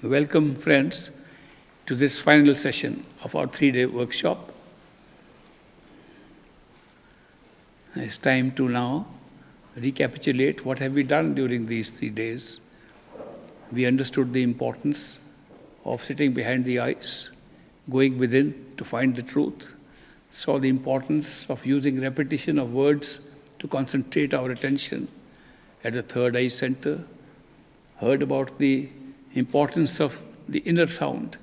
Welcome, friends, to this final session of our 3-day workshop. It's time to now recapitulate what have we done during these 3 days. We understood the importance of sitting behind the eyes, going within to find the truth, saw the importance of using repetition of words to concentrate our attention at the third eye center, heard about the importance of the inner sound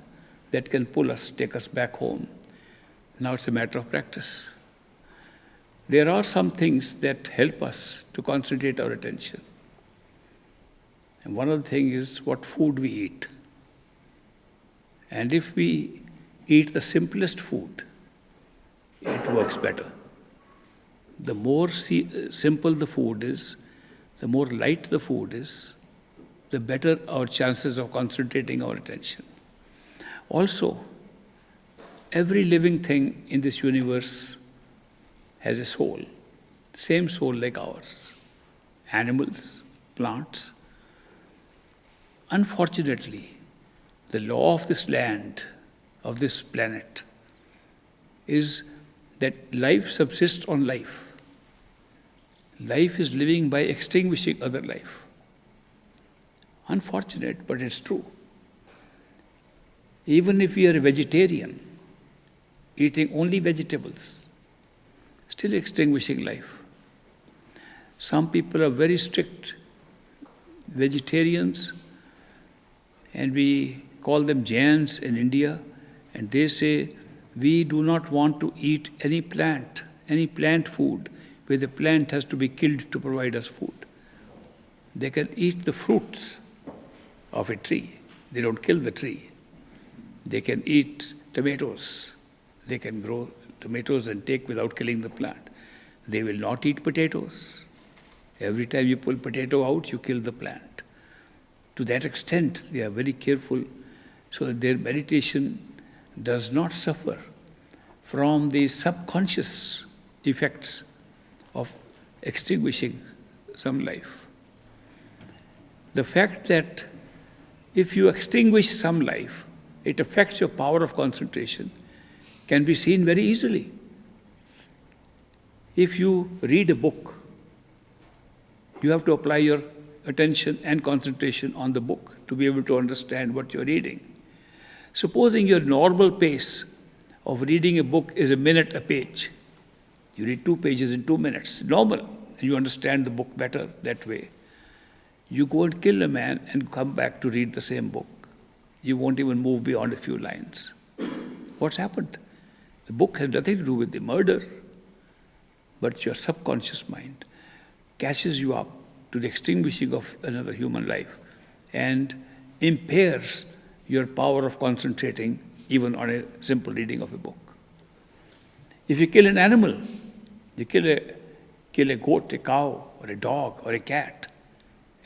that can pull us, take us back home. Now it's a matter of practice. There are some things that help us to concentrate our attention. And one of the things is what food we eat. And if we eat the simplest food, it works better. The more simple the food is, the more light the food is, the better our chances of concentrating our attention. Also, every living thing in this universe has a soul, same soul like ours. Animals, plants. Unfortunately, the law of this land, of this planet, is that life subsists on life. Life is living by extinguishing other life. Unfortunate, but it's true. Even if we are a vegetarian, eating only vegetables, still extinguishing life. Some people are very strict vegetarians, and we call them Jains in India, and they say, we do not want to eat any plant food, where the plant has to be killed to provide us food. They can eat the fruits of a tree. They don't kill the tree. They can eat tomatoes. They can grow tomatoes and take without killing the plant. They will not eat potatoes. Every time you pull potato out, you kill the plant. To that extent, they are very careful so that their meditation does not suffer from the subconscious effects of extinguishing some life. The fact that if you extinguish some life, it affects your power of concentration, can be seen very easily. If you read a book, you have to apply your attention and concentration on the book to be able to understand what you're reading. Supposing your normal pace of reading a book is a minute a page, you read 2 pages in 2 minutes, normal, and you understand the book better that way. You go and kill a man and come back to read the same book. You won't even move beyond a few lines. What's happened? The book has nothing to do with the murder, but your subconscious mind catches you up to the extinguishing of another human life and impairs your power of concentrating even on a simple reading of a book. If you kill an animal, you kill a goat, a cow, or a dog, or a cat,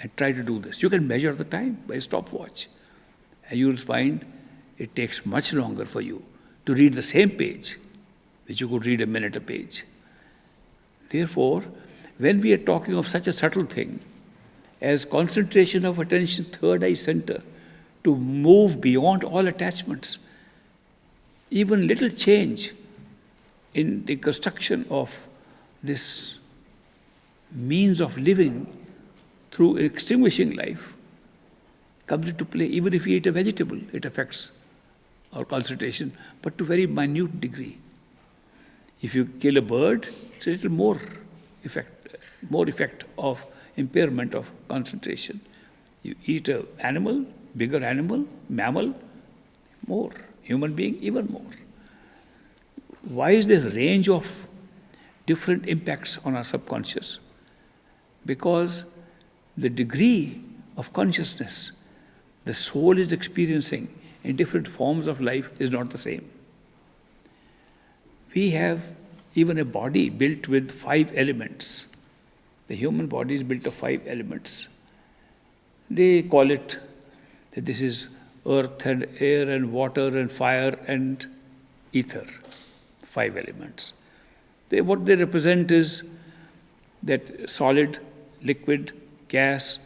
and try to do this. You can measure the time by a stopwatch, and you will find it takes much longer for you to read the same page, which you could read a minute a page. Therefore, when we are talking of such a subtle thing as concentration of attention, third eye center, to move beyond all attachments, even little change in the construction of this means of living through extinguishing life comes into play. Even if we eat a vegetable, it affects our concentration, but to very minute degree. If you kill a bird, it's a little more effect of impairment of concentration. You eat an animal, bigger animal, mammal, more. Human being, even more. Why is this range of different impacts on our subconscious? Because the degree of consciousness the soul is experiencing in different forms of life is not the same. We have even a body built with 5 elements. The human body is built of 5 elements. They call it that this is earth and air and water and fire and ether, 5 elements. What they represent is that solid, liquid, gas,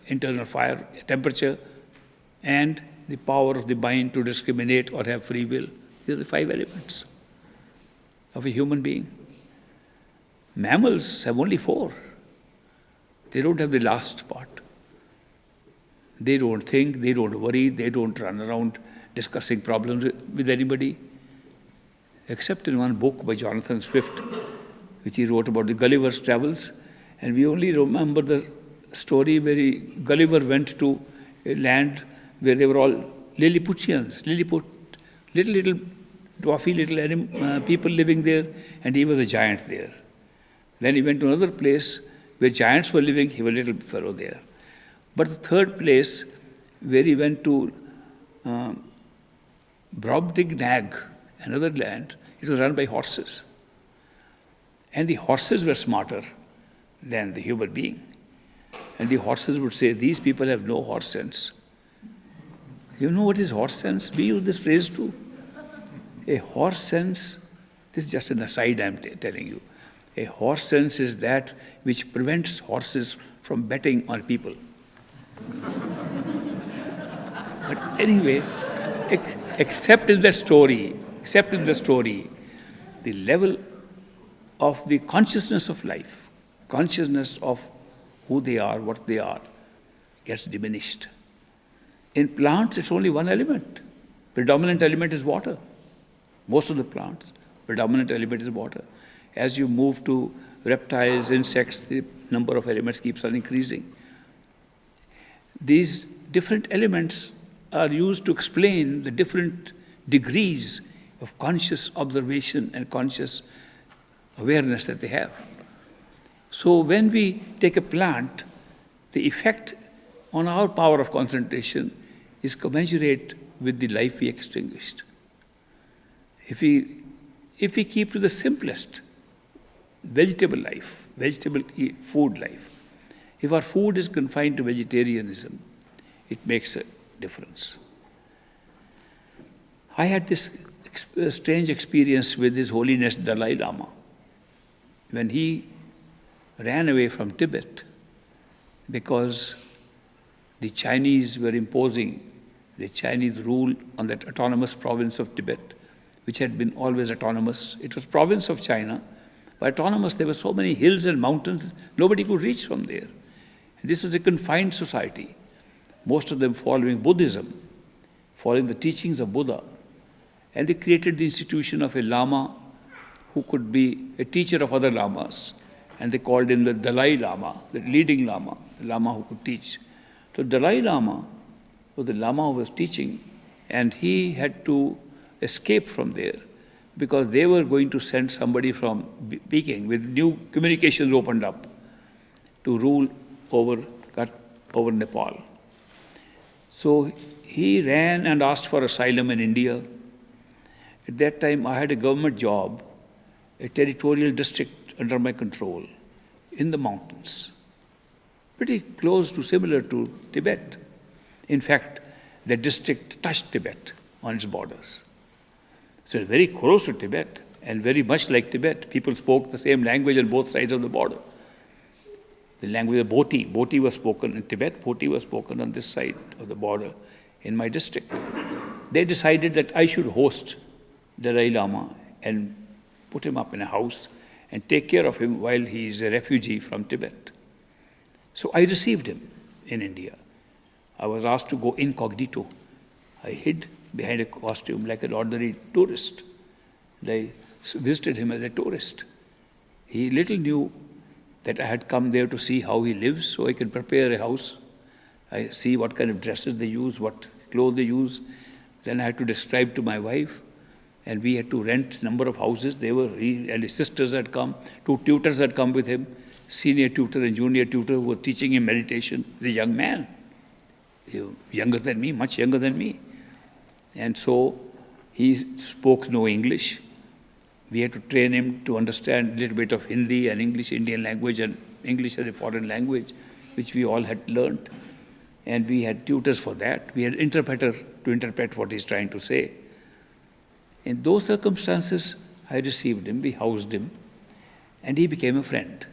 internal fire, temperature, and the power of the mind to discriminate or have free will. These are the 5 elements of a human being. Mammals have only 4. They don't have the last part. They don't think, they don't worry, they don't run around discussing problems with anybody, except in one book by Jonathan Swift, which he wrote about the Gulliver's Travels. And we only remember the story where Gulliver went to a land where they were all Lilliputians, little dwarfy little people living there, and he was a giant there. Then he went to another place where giants were living, he was a little fellow there. But the third place, where he went to Brobdingnag, another land, it was run by horses. And the horses were smarter than the human being. And the horses would say, these people have no horse sense. You know what is horse sense? We use this phrase too. A horse sense, this is just an aside I'm telling you. A horse sense is that which prevents horses from betting on people. But anyway, except in the story, the level of the consciousness of life, consciousness of who they are, what they are, gets diminished. In plants, it's only one element. Predominant element is water. Most of the plants, predominant element is water. As you move to reptiles, insects, the number of elements keeps on increasing. These different elements are used to explain the different degrees of conscious observation and conscious awareness that they have. So when we take a plant, the effect on our power of concentration is commensurate with the life we extinguished. If we keep to the simplest, vegetable life, food life, if our food is confined to vegetarianism, it makes a difference. I had this strange experience with His Holiness Dalai Lama when he ran away from Tibet because the Chinese were imposing the Chinese rule on that autonomous province of Tibet, which had been always autonomous. It was province of China, but autonomous. There were so many hills and mountains, nobody could reach from there. And this was a confined society, most of them following Buddhism, following the teachings of Buddha. And they created the institution of a Lama who could be a teacher of other Lamas. And they called him the Dalai Lama, the leading Lama, the Lama who could teach. So Dalai Lama was the Lama who was teaching, and he had to escape from there because they were going to send somebody from Peking with new communications opened up to rule over Nepal. So he ran and asked for asylum in India. At that time, I had a government job, a territorial district under my control in the mountains, pretty close to, similar to Tibet. In fact, the district touched Tibet on its borders. So very close to Tibet and very much like Tibet. People spoke the same language on both sides of the border. The language of Boti. Boti was spoken in Tibet. Boti was spoken on this side of the border in my district. They decided that I should host Dalai Lama and put him up in a house and take care of him while he is a refugee from Tibet. So I received him in India. I was asked to go incognito. I hid behind a costume like an ordinary tourist. And I visited him as a tourist. He little knew that I had come there to see how he lives, so I could prepare a house. I see what kind of dresses they use, what clothes they use. Then I had to describe to my wife, and we had to rent a number of houses. He and his sisters had come, 2 tutors had come with him, senior tutor and junior tutor who were teaching him meditation. The young man, younger than me, much younger than me. And so he spoke no English. We had to train him to understand a little bit of Hindi and English, Indian language, and English as a foreign language, which we all had learned. And we had tutors for that. We had interpreter to interpret what he's trying to say. In those circumstances, I received him, we housed him, and he became a friend.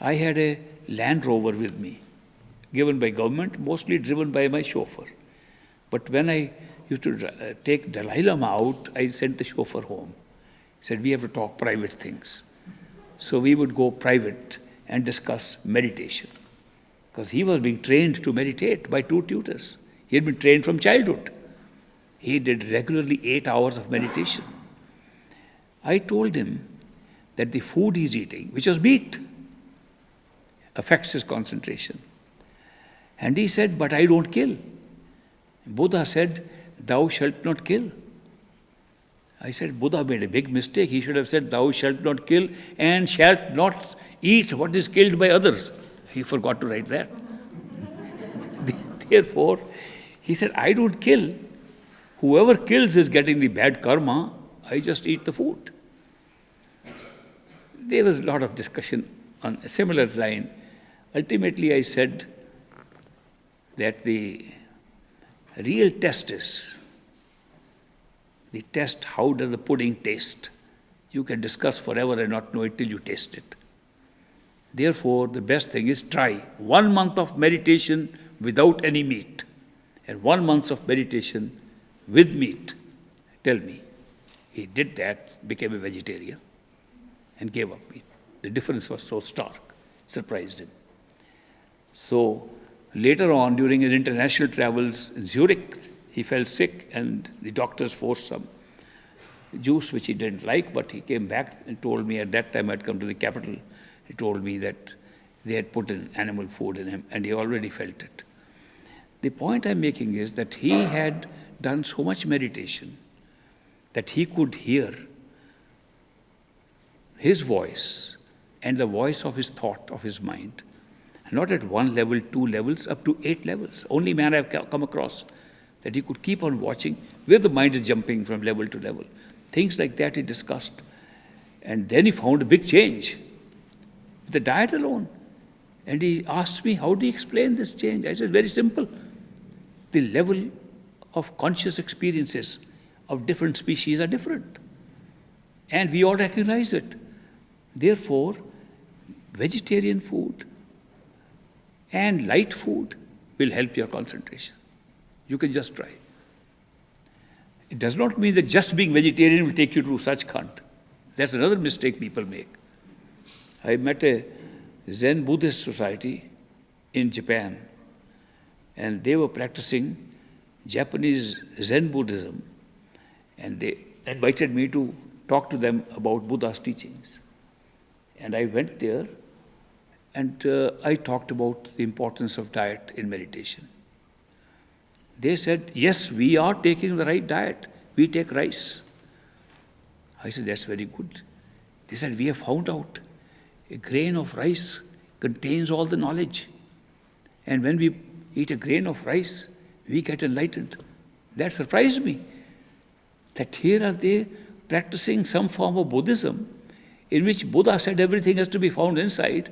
I had a Land Rover with me, given by government, mostly driven by my chauffeur. But when I used to take Dalai Lama out, I sent the chauffeur home. He said, we have to talk private things. So we would go private and discuss meditation. Because he was being trained to meditate by 2 tutors. He had been trained from childhood. He did regularly 8 hours of meditation. I told him that the food he's eating, which was meat, affects his concentration. And he said, but I don't kill. Buddha said, thou shalt not kill. I said, Buddha made a big mistake. He should have said, thou shalt not kill and shalt not eat what is killed by others. He forgot to write that. Therefore, he said, I don't kill. Whoever kills is getting the bad karma. I just eat the food. There was a lot of discussion on a similar line. Ultimately, I said that the real test is the test, how does the pudding taste? You can discuss forever and not know it till you taste it. Therefore, the best thing is try 1 month of meditation without any meat and 1 month of meditation with meat. Tell me. He did that, became a vegetarian and gave up meat. The difference was so stark, surprised him. So later on, during his international travels in Zurich, he fell sick and the doctors forced some juice which he didn't like, but he came back and told me, at that time I'd come to the capital, he told me that they had put in animal food in him and he already felt it. The point I'm making is that he had done so much meditation that he could hear his voice and the voice of his thought, of his mind, not at 1 level, 2 levels, up to 8 levels. Only man I've come across that he could keep on watching where the mind is jumping from level to level. Things like that he discussed. And then he found a big change with the diet alone. And he asked me, how do you explain this change? I said, very simple. The level of conscious experiences of different species are different. And we all recognize it. Therefore, vegetarian food and light food will help your concentration. You can just try. It does not mean that just being vegetarian will take you to Sachkhand. That's another mistake people make. I met a Zen Buddhist society in Japan, and they were practicing Japanese Zen Buddhism, and they invited me to talk to them about Buddha's teachings. And I went there, and I talked about the importance of diet in meditation. They said, yes, we are taking the right diet. We take rice. I said, that's very good. They said, we have found out a grain of rice contains all the knowledge. And when we eat a grain of rice, we get enlightened. That surprised me. That here are they practicing some form of Buddhism in which Buddha said everything has to be found inside,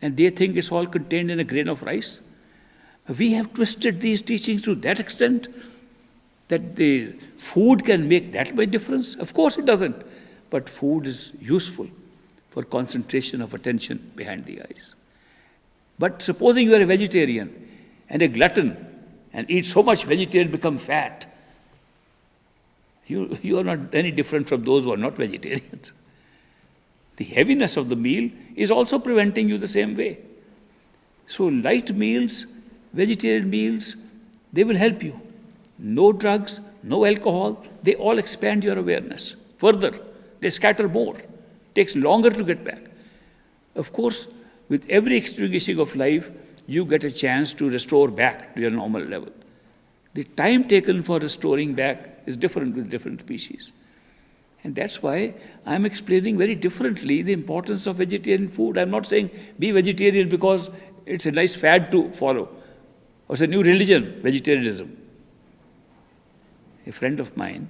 and they think it's all contained in a grain of rice. We have twisted these teachings to that extent that the food can make that much difference. Of course it doesn't, but food is useful for concentration of attention behind the eyes. But supposing you are a vegetarian and a glutton and eat so much vegetarian become fat, you are not any different from those who are not vegetarians. The heaviness of the meal is also preventing you the same way. So light meals, vegetarian meals, they will help you. No drugs, no alcohol, they all expand your awareness. Further, they scatter more. Takes longer to get back. Of course, with every extinguishing of life, you get a chance to restore back to your normal level. The time taken for restoring back is different with different species. And that's why I'm explaining very differently the importance of vegetarian food. I'm not saying be vegetarian because it's a nice fad to follow. Or it's a new religion, vegetarianism. A friend of mine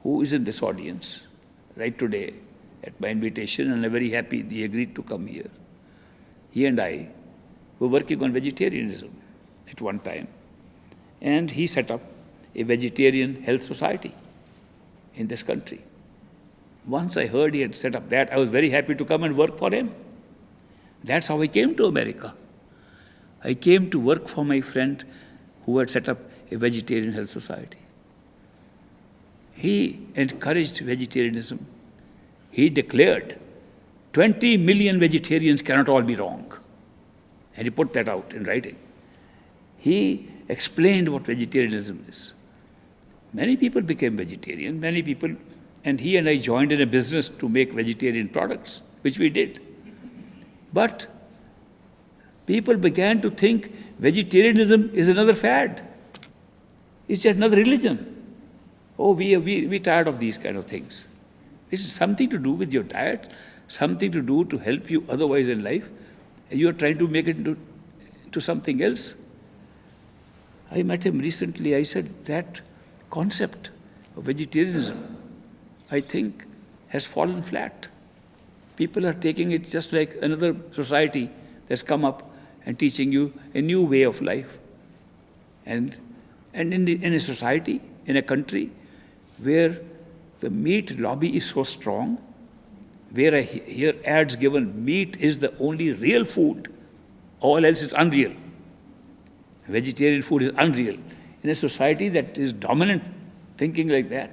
who is in this audience right today at my invitation, and I'm very happy he agreed to come here. He and I were working on vegetarianism at one time. And he set up a vegetarian health society in this country. Once I heard he had set up that, I was very happy to come and work for him. That's how I came to America. I came to work for my friend who had set up a vegetarian health society. He encouraged vegetarianism. He declared 20 million vegetarians cannot all be wrong. And he put that out in writing. He explained what vegetarianism is. Many people became vegetarian, and he and I joined in a business to make vegetarian products, which we did. But people began to think vegetarianism is another fad. It's just another religion. Oh, we tired of these kind of things. This is something to do with your diet, something to do to help you otherwise in life. And you are trying to make it into something else. I met him recently. I said, that concept of vegetarianism, I think, has fallen flat. People are taking it just like another society that's come up and teaching you a new way of life. And in a society, in a country where the meat lobby is so strong, where I hear ads given, meat is the only real food, all else is unreal. Vegetarian food is unreal. In a society that is dominant thinking like that,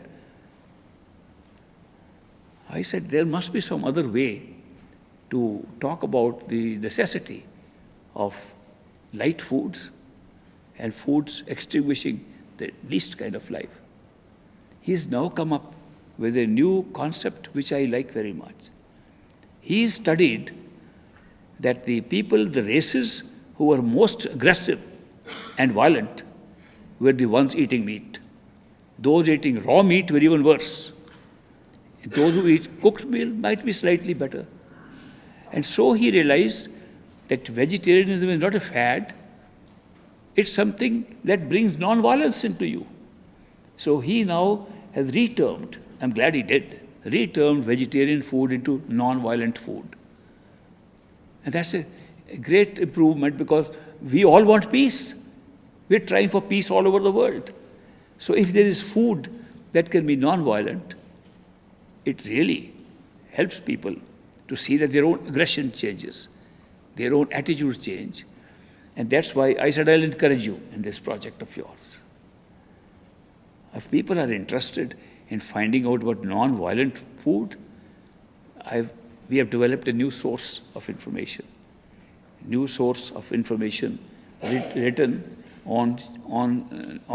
I said there must be some other way to talk about the necessity of light foods and foods extinguishing the least kind of life. He's now come up with a new concept which I like very much. He studied that the people, the races who were most aggressive and violent were the ones eating meat. Those eating raw meat were even worse. Those who eat cooked meal might be slightly better. And so he realized that vegetarianism is not a fad, it's something that brings non-violence into you. So he now has retermed, I'm glad he did, retermed vegetarian food into non-violent food. And that's a great improvement because we all want peace. We're trying for peace all over the world. So if there is food that can be non-violent, it really helps people to see that their own aggression changes, their own attitudes change. And that's why I said I'll encourage you in this project of yours. If people are interested in finding out what non-violent food, we have developed a new source of information written on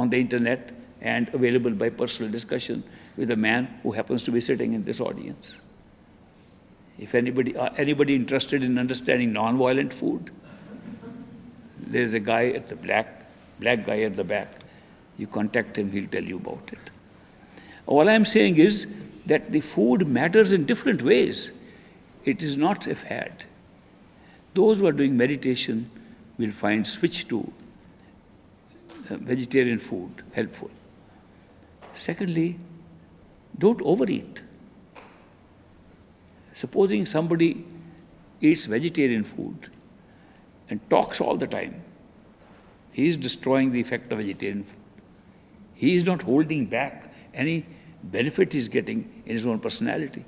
the internet and available by personal discussion with a man who happens to be sitting in this audience. If anybody interested in understanding non-violent food, there's a guy at the black guy at the back. You contact him, he'll tell you about it. All I'm saying is that the food matters in different ways. It is not a fad. Those who are doing meditation will find switch to vegetarian food helpful. Secondly, don't overeat. Supposing somebody eats vegetarian food and talks all the time, he is destroying the effect of vegetarian food. He is not holding back any benefit he's getting in his own personality.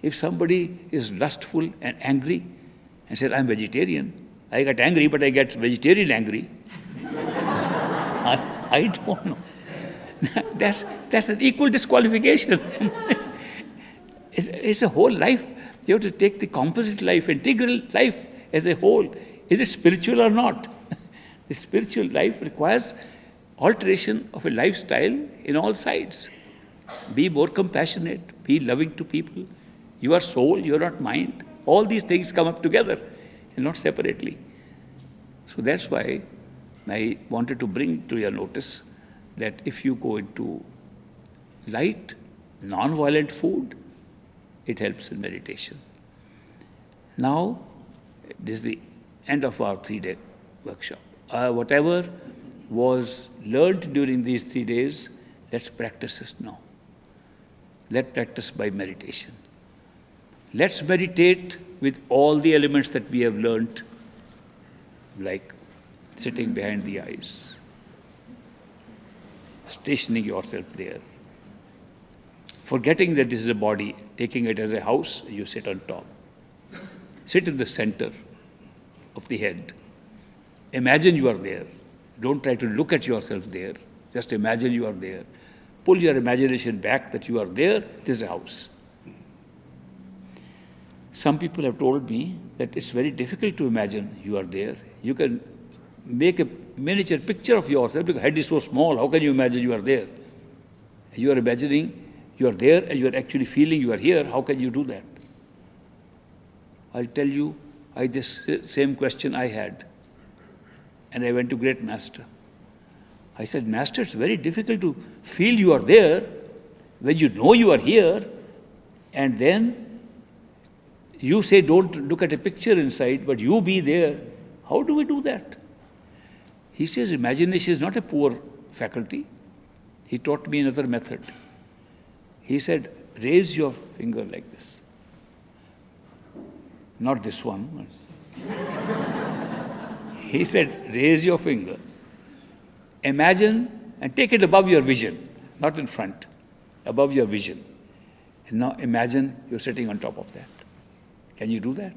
If somebody is lustful and angry and says, I'm vegetarian, I get angry, but I get vegetarian angry, I don't know. That's an equal disqualification. It's a whole life. You have to take the composite life, integral life as a whole. Is it spiritual or not? The spiritual life requires alteration of a lifestyle in all sides. Be more compassionate, be loving to people. You are soul, you are not mind. All these things come up together and not separately. So that's why I wanted to bring to your notice that if you go into light, non-violent food, it helps in meditation. Now, this is the end of our 3-day workshop. Whatever was learned during these 3 days, let's practice it now. Let's practice by meditation. Let's meditate with all the elements that we have learned, like sitting behind the eyes, stationing yourself there, forgetting that this is a body, taking it as a house, you sit on top. Sit in the center of the head. Imagine you are there. Don't try to look at yourself there. Just imagine you are there. Pull your imagination back that you are there. This is a house. Some people have told me that it's very difficult to imagine you are there. You can make a miniature picture of yourself because head is so small. How can you imagine you are there? You are imagining you are there and you are actually feeling you are here. How can you do that? I'll tell you, this same question I had. And I went to great master. I said, Master, it's very difficult to feel you are there when you know you are here, and then you say don't look at a picture inside, but you be there. How do we do that? He says, imagination is not a poor faculty. He taught me another method. He said, raise your finger like this. Not this one. He said, raise your finger. Imagine and take it above your vision, not in front, above your vision. And now imagine you're sitting on top of that. Can you do that?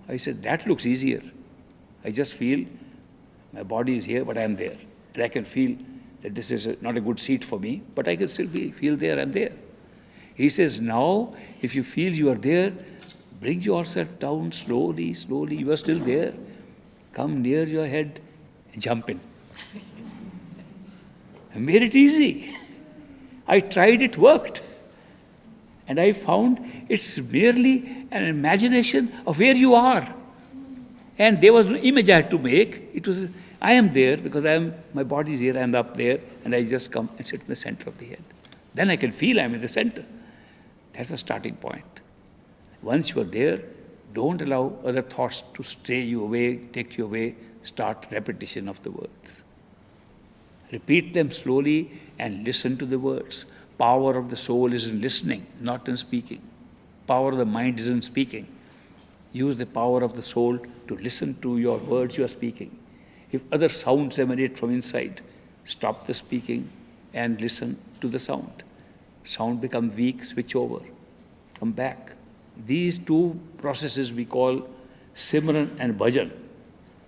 I said, that looks easier. I just feel my body is here, but I am there. And I can feel that this is not a good seat for me, but I can still feel there and there. He says, now, if you feel you are there, bring yourself down slowly, slowly. You are still there. Come near your head and jump in. I made it easy. I tried, it worked. And I found it's merely an imagination of where you are. And there was no image I had to make. It was, I am there because my body is here, I am up there, and I just come and sit in the center of the head. Then I can feel I am in the center. That's the starting point. Once you are there, don't allow other thoughts to stray you away, take you away. Start repetition of the words. Repeat them slowly and listen to the words. Power of the soul is in listening, not in speaking. Power of the mind is in speaking. Use the power of the soul to listen to your words you are speaking. If other sounds emanate from inside, stop the speaking and listen to the sound. Sound become weak, switch over. Come back. These two processes we call Simran and Bhajan.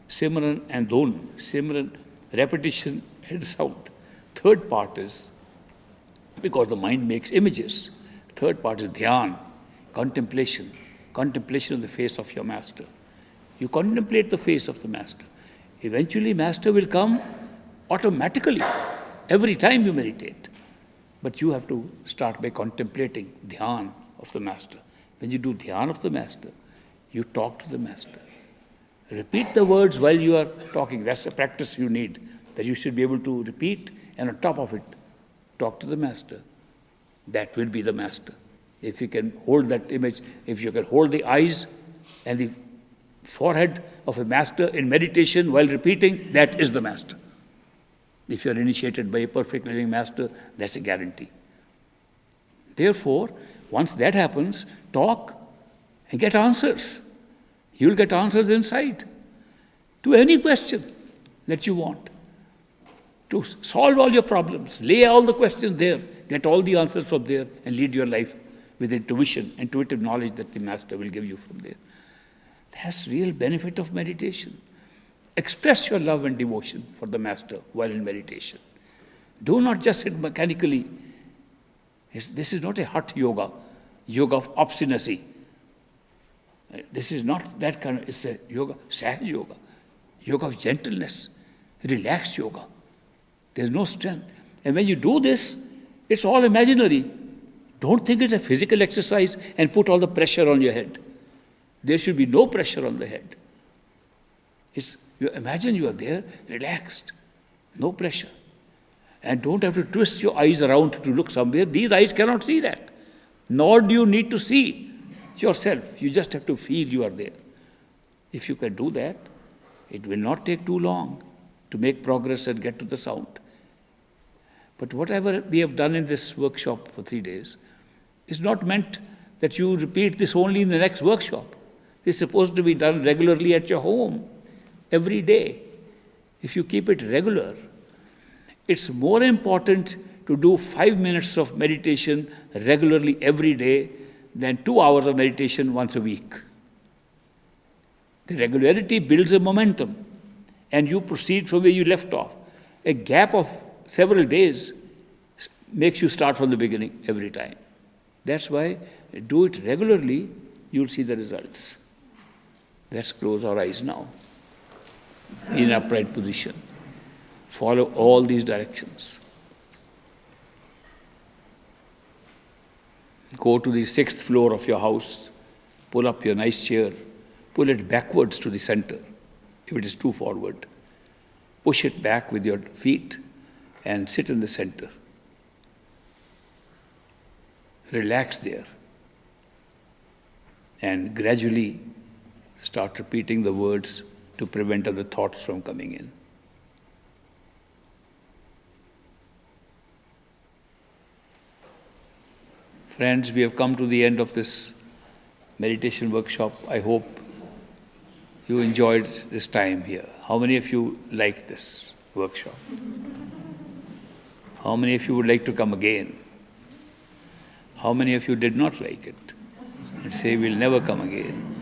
Simran and Dhun. Simran, repetition and sound. Third part is, because the mind makes images, third part is Dhyan, contemplation. Contemplation of the face of your master. You contemplate the face of the master. Eventually, master will come automatically every time you meditate. But you have to start by contemplating Dhyan of the master. When you do Dhyan of the master, you talk to the master. Repeat the words while you are talking. That's the practice you need, that you should be able to repeat, and on top of it, talk to the master. That will be the master. If you can hold that image, if you can hold the eyes and the forehead of a master in meditation while repeating, that is the master. If you are initiated by a perfect living master, that's a guarantee. Therefore, once that happens, talk and get answers. You'll get answers inside to any question that you want. To solve all your problems, lay all the questions there, get all the answers from there, and lead your life with intuition, intuitive knowledge that the master will give you from there. That's real benefit of meditation. Express your love and devotion for the master while in meditation. Do not just sit mechanically. This is not a hot yoga, yoga of obstinacy. This is not that kind of, it's a yoga, Sahaj yoga, yoga of gentleness, relaxed yoga. There's no strength. And when you do this, it's all imaginary. Don't think it's a physical exercise and put all the pressure on your head. There should be no pressure on the head. You imagine you are there, relaxed, no pressure. And don't have to twist your eyes around to look somewhere. These eyes cannot see that. Nor do you need to see yourself. You just have to feel you are there. If you can do that, it will not take too long to make progress and get to the sound. But whatever we have done in this workshop for 3 days is not meant that you repeat this only in the next workshop. It's supposed to be done regularly at your home, every day. If you keep it regular, it's more important to do 5 minutes of meditation regularly every day than 2 hours of meditation once a week. The regularity builds a momentum, and you proceed from where you left off. A gap of several days makes you start from the beginning every time. That's why do it regularly, you'll see the results. Let's close our eyes now in upright position. Follow all these directions. Go to the 6th floor of your house, pull up your nice chair, pull it backwards to the center if it is too forward. Push it back with your feet and sit in the center. Relax there and gradually start repeating the words to prevent other thoughts from coming in. Friends, we have come to the end of this meditation workshop. I hope you enjoyed this time here. How many of you liked this workshop? How many of you would like to come again? How many of you did not like it and say, we'll never come again?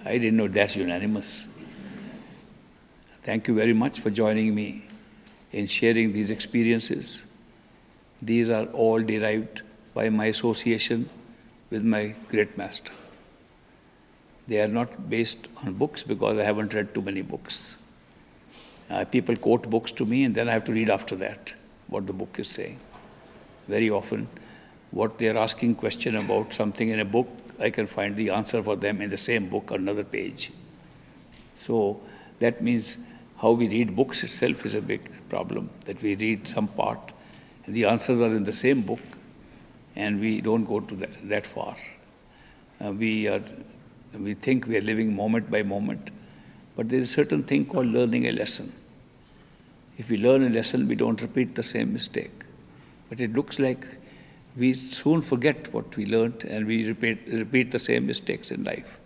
I didn't know that's unanimous. Thank you very much for joining me in sharing these experiences. These are all derived by my association with my great master. They are not based on books because I haven't read too many books. People quote books to me and then I have to read after that what the book is saying. Very often, what they are asking question about something in a book, I can find the answer for them in the same book or another page. So that means how we read books itself is a big problem, that we read some part and the answers are in the same book and we don't go to that far. We think we are living moment by moment, but there is a certain thing called learning a lesson. If we learn a lesson, we don't repeat the same mistake. But it looks like we soon forget what we learned and we repeat the same mistakes in life.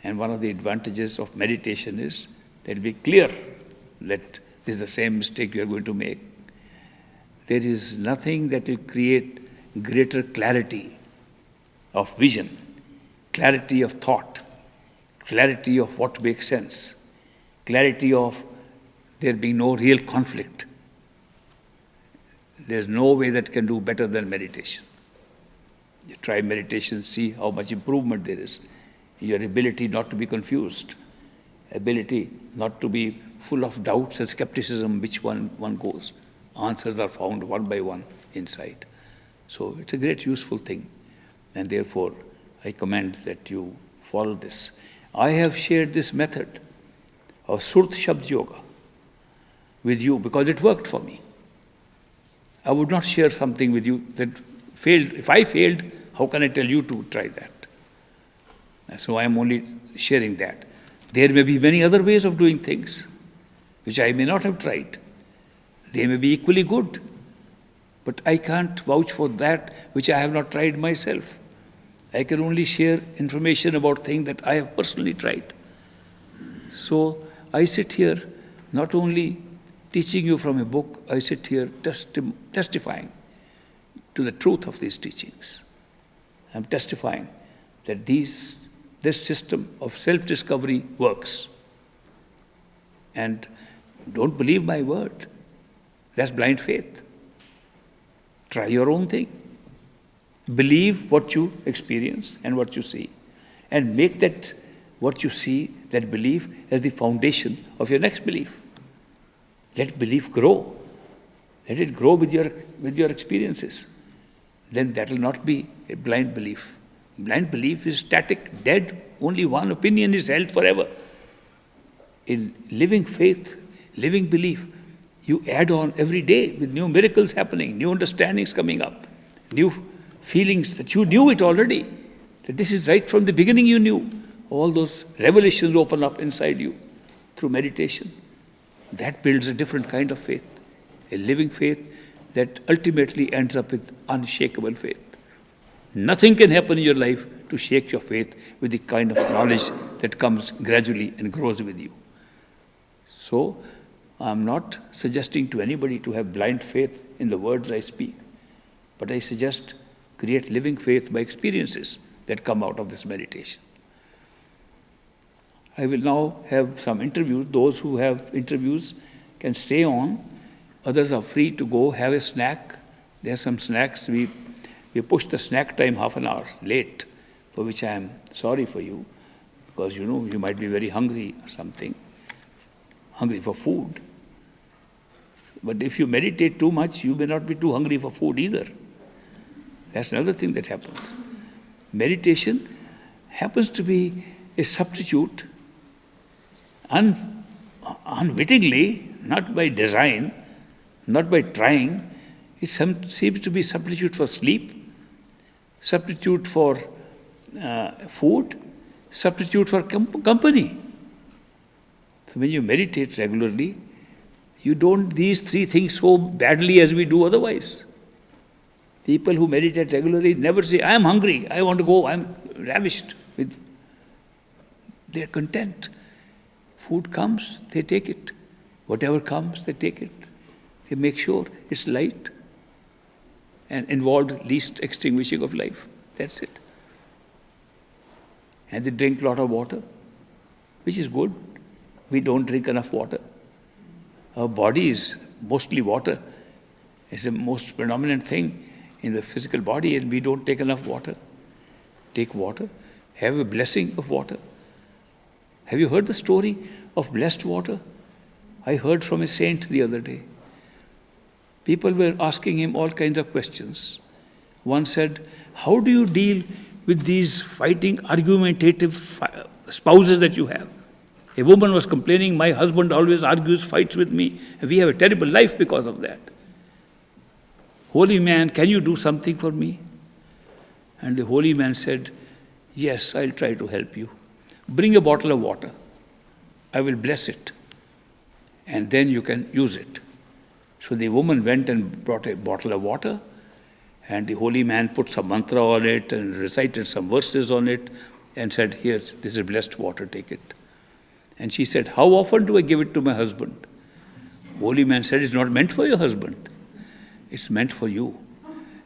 And one of the advantages of meditation is that it will be clear that this is the same mistake you are going to make. There is nothing that will create greater clarity of vision, clarity of thought, clarity of what makes sense, clarity of there being no real conflict. There's no way that can do better than meditation. You try meditation, see how much improvement there is. Your ability not to be confused, ability not to be full of doubts and skepticism, which one goes. Answers are found one by one inside. So it's a great useful thing. And therefore, I commend that you follow this. I have shared this method of Surt Shabd Yoga with you because it worked for me. I would not share something with you that failed. If I failed, how can I tell you to try that? So I am only sharing that. There may be many other ways of doing things which I may not have tried. They may be equally good, but I can't vouch for that which I have not tried myself. I can only share information about things that I have personally tried. So I sit here not only teaching you from a book, I sit here testifying to the truth of these teachings. I'm testifying that this system of self-discovery works. And don't believe my word. That's blind faith. Try your own thing. Believe what you experience and what you see. And make that what you see, that belief, as the foundation of your next belief. Let belief grow. Let it grow with your experiences. Then that will not be a blind belief. Blind belief is static, dead. Only one opinion is held forever. In living faith, living belief, you add on every day with new miracles happening, new understandings coming up, new feelings that you knew it already, that this is right from the beginning you knew. All those revelations open up inside you through meditation. That builds a different kind of faith, a living faith that ultimately ends up with unshakable faith. Nothing can happen in your life to shake your faith with the kind of knowledge that comes gradually and grows with you. So, I'm not suggesting to anybody to have blind faith in the words I speak, but I suggest create living faith by experiences that come out of this meditation. I will now have some interviews. Those who have interviews can stay on. Others are free to go have a snack. There are some snacks. We pushed the snack time half an hour late, for which I am sorry for you, because you might be very hungry or something, hungry for food. But if you meditate too much, you may not be too hungry for food either. That's another thing that happens. Meditation happens to be a substitute, unwittingly, not by design, not by trying. It seems to be substitute for sleep, substitute for food, substitute for company. So when you meditate regularly, you don't these three things so badly as we do otherwise. People who meditate regularly never say, I am hungry, I want to go, I am ravished. They are content. Food comes, they take it. Whatever comes, they take it. They make sure it's light and involved least extinguishing of life. That's it. And they drink a lot of water, which is good. We don't drink enough water. Our body is mostly water. It's the most predominant thing in the physical body, and we don't take enough water. Take water. Have a blessing of water. Have you heard the story of blessed water? I heard from a saint the other day. People were asking him all kinds of questions. One said, how do you deal with these fighting, argumentative spouses that you have? A woman was complaining, my husband always argues, fights with me, and we have a terrible life because of that. Holy man, can you do something for me? And the holy man said, yes, I'll try to help you. Bring a bottle of water. I will bless it. And then you can use it. So the woman went and brought a bottle of water, and the holy man put some mantra on it and recited some verses on it and said, here, this is blessed water, take it. And she said, how often do I give it to my husband? Holy man said, it's not meant for your husband. It's meant for you.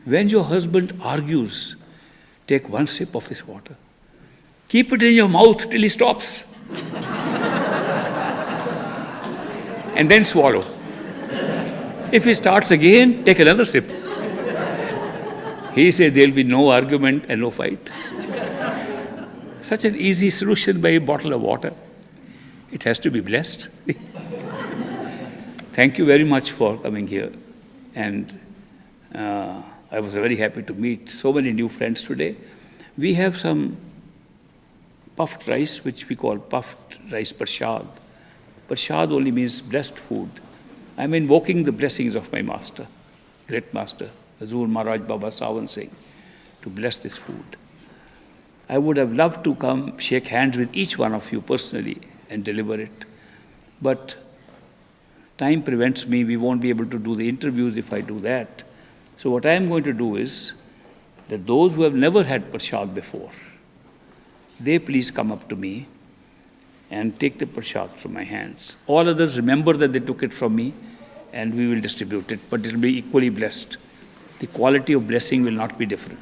When your husband argues, take one sip of this water. Keep it in your mouth till he stops. And then swallow. If he starts again, take another sip. He said there'll be no argument and no fight. Such an easy solution by a bottle of water. It has to be blessed. Thank you very much for coming here. And I was very happy to meet so many new friends today. We have some puffed rice, which we call puffed rice prasad. Prasad only means blessed food. I'm invoking the blessings of my master, great master, Hazur Maharaj Baba Sawan Singh, to bless this food. I would have loved to come shake hands with each one of you personally and deliver it. But time prevents me. We won't be able to do the interviews if I do that. So what I am going to do is that those who have never had prasad before, they please come up to me and take the prasad from my hands. All others remember that they took it from me, and we will distribute it, but it will be equally blessed. The quality of blessing will not be different.